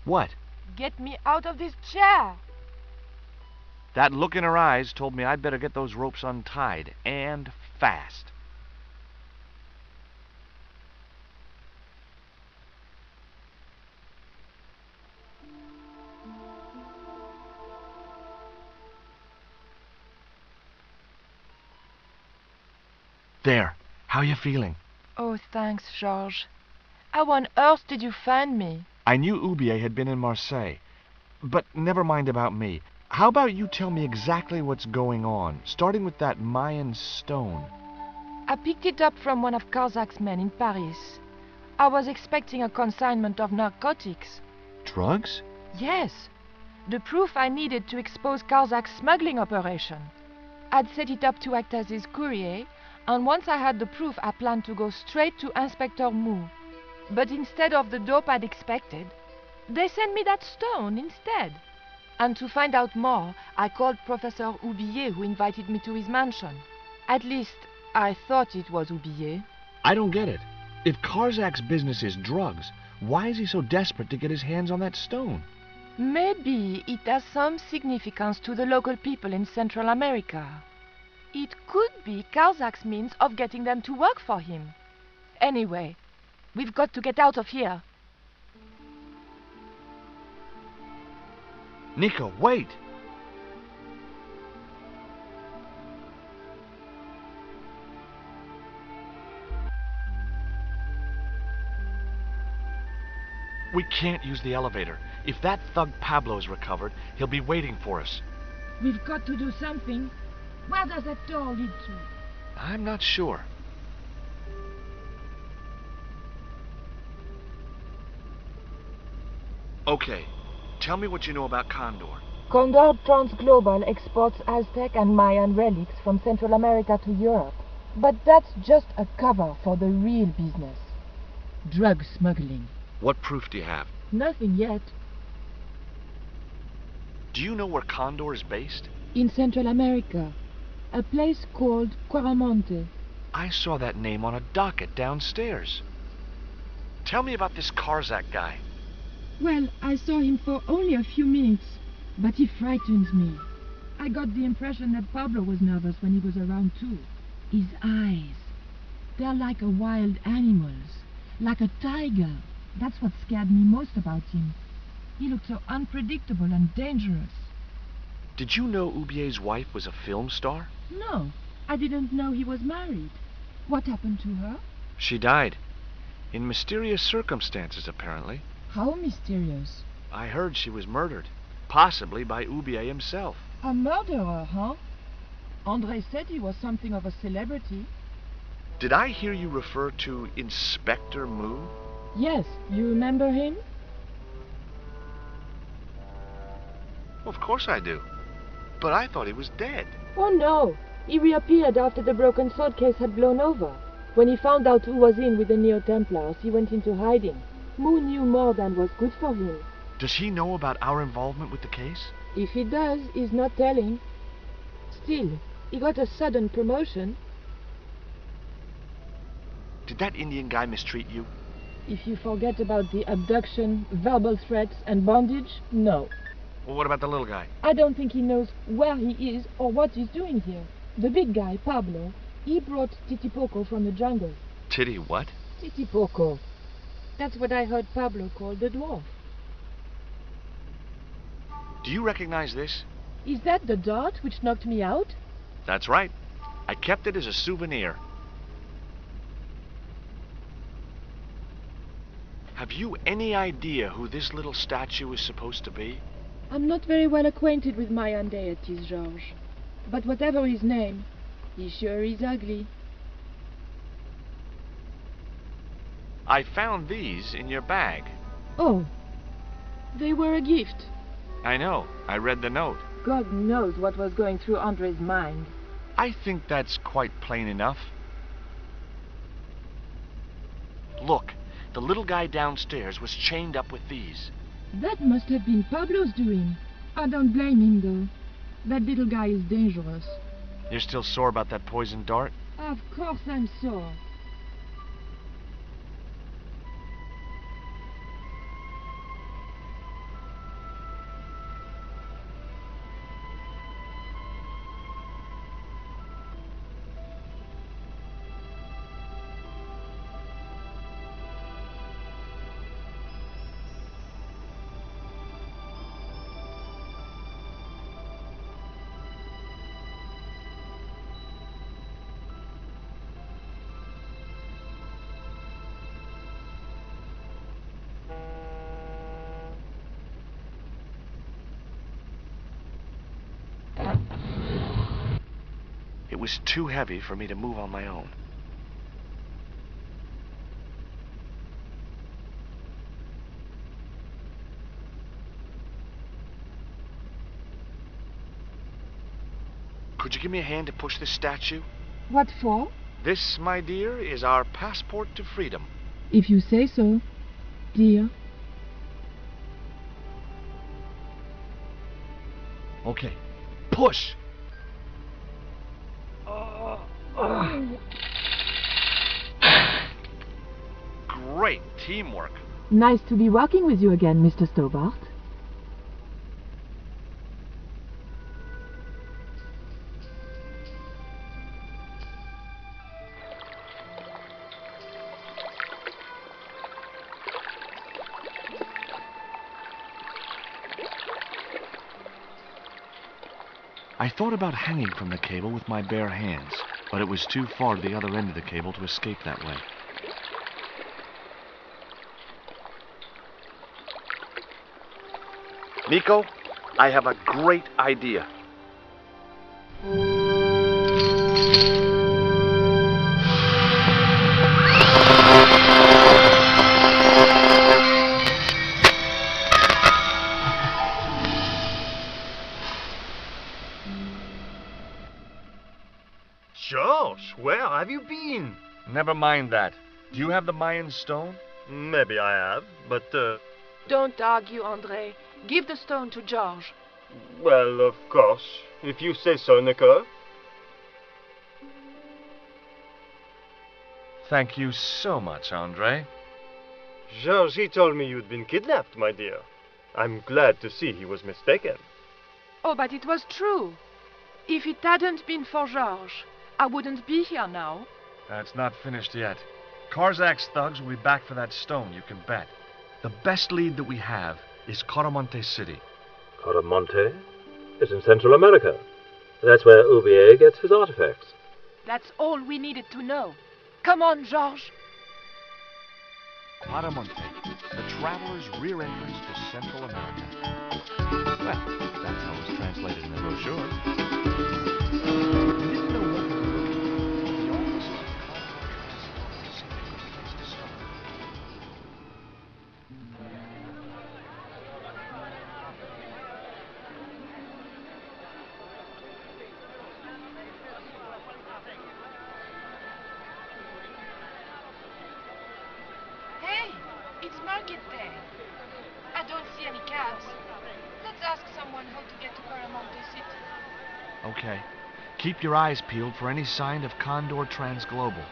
What? Get me out of this chair! That look in her eyes told me I'd better get those ropes untied, and fast. There. How you feeling? Oh, thanks, Georges. How on earth did you find me? I knew Oubier had been in Marseille. But never mind about me. How about you tell me exactly what's going on, starting with that Mayan stone? I picked it up from one of Carzak's men in Paris. I was expecting a consignment of narcotics. Drugs? Yes. The proof I needed to expose Carzak's smuggling operation. I'd set it up to act as his courier, and once I had the proof, I planned to go straight to Inspector Mou. But instead of the dope I'd expected, they sent me that stone instead. And to find out more, I called Professor Oubier, who invited me to his mansion. At least, I thought it was Oubier. I don't get it. If Carzak's business is drugs, why is he so desperate to get his hands on that stone? Maybe it has some significance to the local people in Central America. It could be Carzak's means of getting them to work for him. Anyway, we've got to get out of here. Nico, wait! We can't use the elevator. If that thug Pablo's recovered, he'll be waiting for us. We've got to do something. Where does that door lead to? I'm not sure. Okay, tell me what you know about Condor. Condor Transglobal exports Aztec and Mayan relics from Central America to Europe. But that's just a cover for the real business. Drug smuggling. What proof do you have? Nothing yet. Do you know where Condor is based? In Central America. A place called Quaramonte. I saw that name on a docket downstairs. Tell me about this Carzak guy. Well, I saw him for only a few minutes, but he frightens me. I got the impression that Pablo was nervous when he was around too. His eyes, they're like a wild animal's, like a tiger. That's what scared me most about him. He looked so unpredictable and dangerous. Did you know Oubier's wife was a film star? No, I didn't know he was married. What happened to her? She died. In mysterious circumstances, apparently. How mysterious. I heard she was murdered. Possibly by Oubier himself. A murderer, huh? André said he was something of a celebrity. Did I hear you refer to Inspector Mou? Yes, you remember him? Of course I do. But I thought he was dead. Oh no, he reappeared after the broken sword case had blown over. When he found out who was in with the Neo-Templars, he went into hiding. Mu knew more than was good for him. Does he know about our involvement with the case? If he does, he's not telling. Still, he got a sudden promotion. Did that Indian guy mistreat you? If you forget about the abduction, verbal threats, and bondage, no. Well, what about the little guy? I don't think he knows where he is or what he's doing here. The big guy, Pablo, he brought Titipoco from the jungle. Titty what? Titipoco. That's what I heard Pablo call the dwarf. Do you recognize this? Is that the dart which knocked me out? That's right. I kept it as a souvenir. Have you any idea who this little statue is supposed to be? I'm not very well acquainted with Mayan deities, Georges. But whatever his name, he sure is ugly. I found these in your bag. Oh, they were a gift. I know. I read the note. God knows what was going through André's mind. I think that's quite plain enough. Look, the little guy downstairs was chained up with these. That must have been Pablo's doing. I don't blame him, though. That little guy is dangerous. You're still sore about that poisoned dart? Of course I'm sore. was too heavy for me to move on my own. Could you give me a hand to push this statue? What for? This, my dear, is our passport to freedom. If you say so, dear. Okay, push! Great teamwork. Nice to be working with you again, Mr. Stobart. I thought about hanging from the cable with my bare hands, but it was too far to the other end of the cable to escape that way. Nico, I have a great idea. George, where have you been? Never mind that. Do you have the Mayan stone? Maybe I have, but, Don't argue, André. Give the stone to George. well, of course, if you say so, Nicole. Thank you so much, André. George, he told me you'd been kidnapped, my dear. I'm glad to see he was mistaken. Oh, but it was true. If it hadn't been for George, I wouldn't be here now. It's not finished yet. Karzak's thugs will be back for that stone, you can bet. The best lead that we have is Caramonte City. Caramonte is in Central America. That's where Ubier gets his artifacts. That's all we needed to know. Come on, George. Caramonte, the traveler's rear entrance to Central America. Well, that's how it was translated in the brochure. We didn't know what we were looking for. The officers of Caramonte seemed a good place to start. Hey, it's market day. I don't see any cabs. Let's ask someone how to get to Caramonte City. Okay. Keep your eyes peeled for any sign of Condor Transglobal.